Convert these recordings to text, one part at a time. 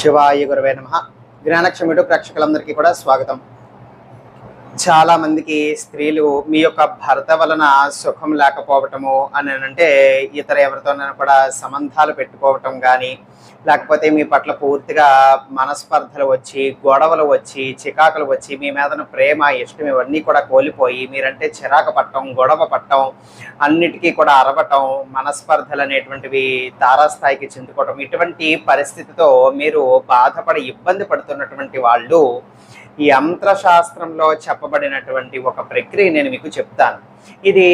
శివాయ గురవే నమః. జ్ఞానక్షముడు ప్రేక్షకులందరికీ కూడా స్వాగతం. చాలా మందికి స్త్రీలు మీ యొక్క భర్త వలన సుఖం లేకపోవటము అని అంటే ఇతర ఎవరితోనైనా కూడా సంబంధాలు పెట్టుకోవటం కానీ, లేకపోతే మీ పట్ల పూర్తిగా మనస్పర్ధలు వచ్చి, గొడవలు వచ్చి, చికాకులు వచ్చి, మీ మీదన ప్రేమ ఇష్టం ఇవన్నీ కూడా కోల్పోయి మీరంటే చిరాకు పట్టడం, గొడవ పట్టడం, అన్నిటికీ కూడా అరవటం, మనస్పర్ధలు అనేటువంటివి తారాస్థాయికి చెందుకోవటం, ఇటువంటి పరిస్థితితో మీరు బాధపడి ఇబ్బంది పడుతున్నటువంటి వాళ్ళు ఈ యంత్రశాస్త్రంలో చెప్పబడినటువంటి ఒక ప్రక్రియ నేను మీకు చెప్తాను. ఇది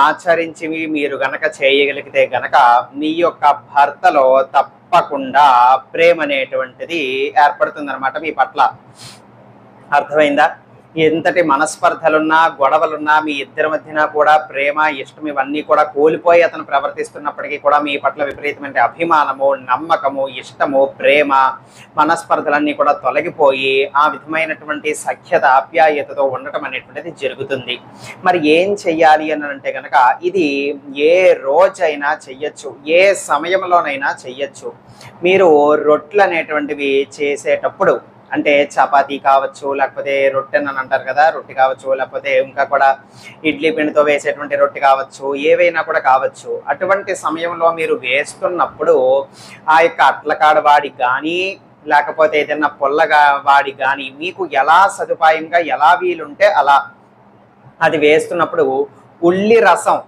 ఆచరించి మీరు గనక చేయగలిగితే గనక మీ యొక్క భర్తలో తప్పకుండా ప్రేమ అనేటువంటిది ఏర్పడుతుందన్నమాట మీ పట్ల. అర్థమైందా? ఎంతటి మనస్పర్ధలున్నా, గొడవలున్నా మీ ఇద్దరి మధ్యన కూడా ప్రేమ ఇష్టం ఇవన్నీ కూడా కోల్పోయి అతను ప్రవర్తిస్తున్నప్పటికీ కూడా మీ పట్ల విపరీతమైన అభిమానము, నమ్మకము, ఇష్టము, ప్రేమ, మనస్పర్ధలన్నీ కూడా తొలగిపోయి ఆ విధమైనటువంటి సఖ్యత, ఆప్యాయతతో ఉండటం అనేటువంటిది జరుగుతుంది. మరి ఏం చెయ్యాలి అని అంటే కనుక ఇది ఏ రోజైనా చెయ్యొచ్చు, ఏ సమయంలోనైనా చెయ్యొచ్చు. మీరు రొట్టెలు అనేటువంటివి చేసేటప్పుడు అంటే చపాతీ కావచ్చు, లేకపోతే రొట్టె అని అంటారు కదా, రొట్టె కావచ్చు, లేకపోతే ఇంకా కూడా ఇడ్లీ పిండితో వేసేటువంటి రొట్టె కావచ్చు, ఏవైనా కూడా కావచ్చు. అటువంటి సమయంలో మీరు వేస్తున్నప్పుడు ఆ యొక్క అట్లకాడ వాడి కానీ, లేకపోతే ఏదైనా పొల్లగా వాడి కానీ మీకు ఎలా సదుపాయంగా ఎలా వీలుంటే అలా అది వేస్తున్నప్పుడు ఉల్లి రసం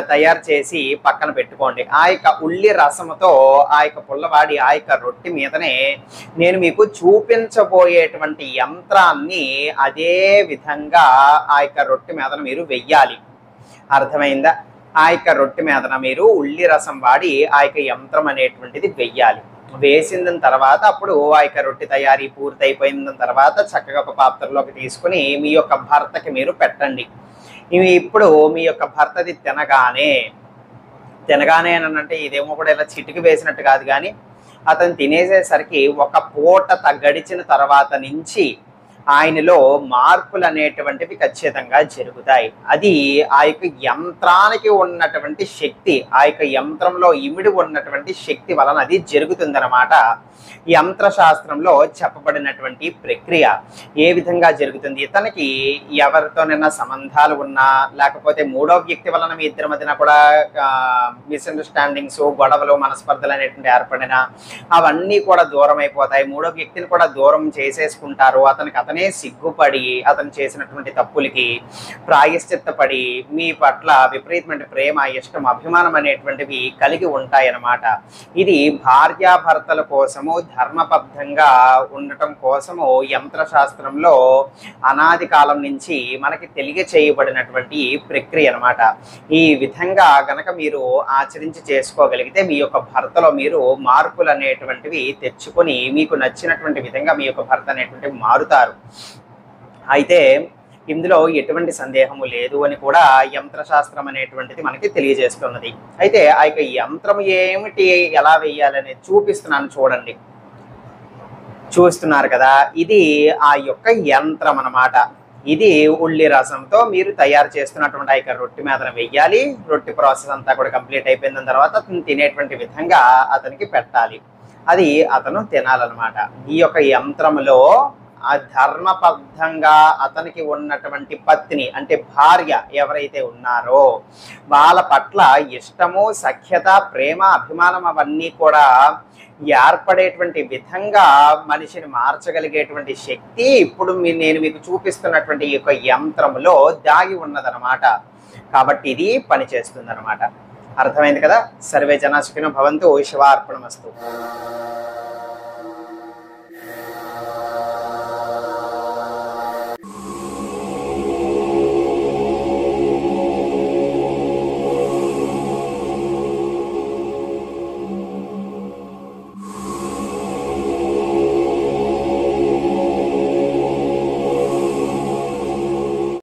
తయారు చేసి పక్కన పెట్టుకోండి. ఆ యొక్క ఉల్లి రసముతో ఆ యొక్క పుల్లవాడి ఆ యొక్క రొట్టె మీదనే నేను మీకు చూపించబోయేటువంటి యంత్రాన్ని అదే విధంగా ఆ యొక్క రొట్టె మీదన మీరు వెయ్యాలి. అర్థమైందా? ఆ యొక్క రొట్టె మీదన మీరు ఉల్లి రసం వాడి ఆ యొక్క యంత్రం అనేటువంటిది వెయ్యాలి. వేసిన తర్వాత అప్పుడు ఆ యొక్క రొట్టె తయారీ పూర్తి అయిపోయిన తర్వాత చక్కగా ఒక పాత్రలోకి తీసుకుని మీ యొక్క భర్తకి మీరు పెట్టండి. ఇవి ఇప్పుడు మీ యొక్క భర్తది తినగానే అని అంటే ఇదేమో కూడా ఇలా చిటికి వేసినట్టు కాదు, కానీ అతను తినేసేసరికి ఒక పూట గడిచిన తర్వాత నుంచి ఆయనలో మార్పులు అనేటువంటివి ఖచ్చితంగా జరుగుతాయి. అది ఆ యొక్క యంత్రానికి ఉన్నటువంటి శక్తి, ఆ యొక్క యంత్రంలో ఇమిడి ఉన్నటువంటి శక్తి వలన అది జరుగుతుందన్నమాట. యంత్రశాస్త్రంలో చెప్పబడినటువంటి ప్రక్రియ ఏ విధంగా జరుగుతుంది? ఇతనికి ఎవరితోనైనా సంబంధాలు ఉన్నా, లేకపోతే మూడో వ్యక్తి వలన మీ ఇద్దరి మధ్యన కూడా మిస్అండర్స్టాండింగ్స్, గొడవలు, మనస్పర్ధలు అనేటువంటి ఏర్పడినా అవన్నీ కూడా దూరం అయిపోతాయి. మూడో వ్యక్తిని కూడా దూరం చేసేసుకుంటారు. అతనే సిగ్గుపడి అతను చేసినటువంటి తప్పులకి ప్రాయశ్చిత్తపడి మీ పట్ల విపరీతమైన ప్రేమ, ఇష్టం, అభిమానం అనేటువంటివి కలిగి ఉంటాయన్నమాట. ఇది భార్యాభర్తల కోసము ధర్మబద్ధంగా ఉండటం కోసము యంత్రశాస్త్రంలో అనాది కాలం నుంచి మనకి తెలియచేయబడినటువంటి ప్రక్రియ అన్నమాట. ఈ విధంగా గనక మీరు ఆచరించి చేసుకోగలిగితే మీ యొక్క భర్తలో మీరు మార్పులు అనేటువంటివి తెచ్చుకొని మీకు నచ్చినటువంటి విధంగా మీ యొక్క భర్త అనేటువంటివి మారుతారు. అయితే ఇందులో ఎటువంటి సందేహము లేదు అని కూడా యంత్రశాస్త్రం అనేటువంటిది మనకి తెలియజేస్తున్నది. అయితే ఆ యొక్క యంత్రం ఏమిటి, ఎలా వేయాలని చూపిస్తున్నాను చూడండి. చూస్తున్నారు కదా, ఇది ఆ యొక్క యంత్రం అన్నమాట. ఇది ఉల్లి రసంతో మీరు తయారు చేస్తున్నటువంటి ఆ యొక్క రొట్టె మీదన వెయ్యాలి. రొట్టె ప్రాసెస్ అంతా కూడా కంప్లీట్ అయిపోయిన తర్వాత అతను తినేటువంటి విధంగా అతనికి పెట్టాలి. అది అతను తినాలన్నమాట. ఈ యొక్క యంత్రంలో ఆ ధర్మబద్ధంగా అతనికి ఉన్నటువంటి పత్ని అంటే భార్య ఎవరైతే ఉన్నారో వాళ్ళ పట్ల ఇష్టము, సఖ్యత, ప్రేమ, అభిమానం అవన్నీ కూడా ఏర్పడేటువంటి విధంగా మనిషిని మార్చగలిగేటువంటి శక్తి ఇప్పుడు నేను మీకు చూపిస్తున్నటువంటి ఈ యొక్క యంత్రంలో దాగి ఉన్నదన్నమాట. కాబట్టి ఇది పనిచేస్తుంది అన్నమాట. అర్థమైంది కదా? సర్వే జనా సుఖినో భవంతు. శివార్పణమస్తు.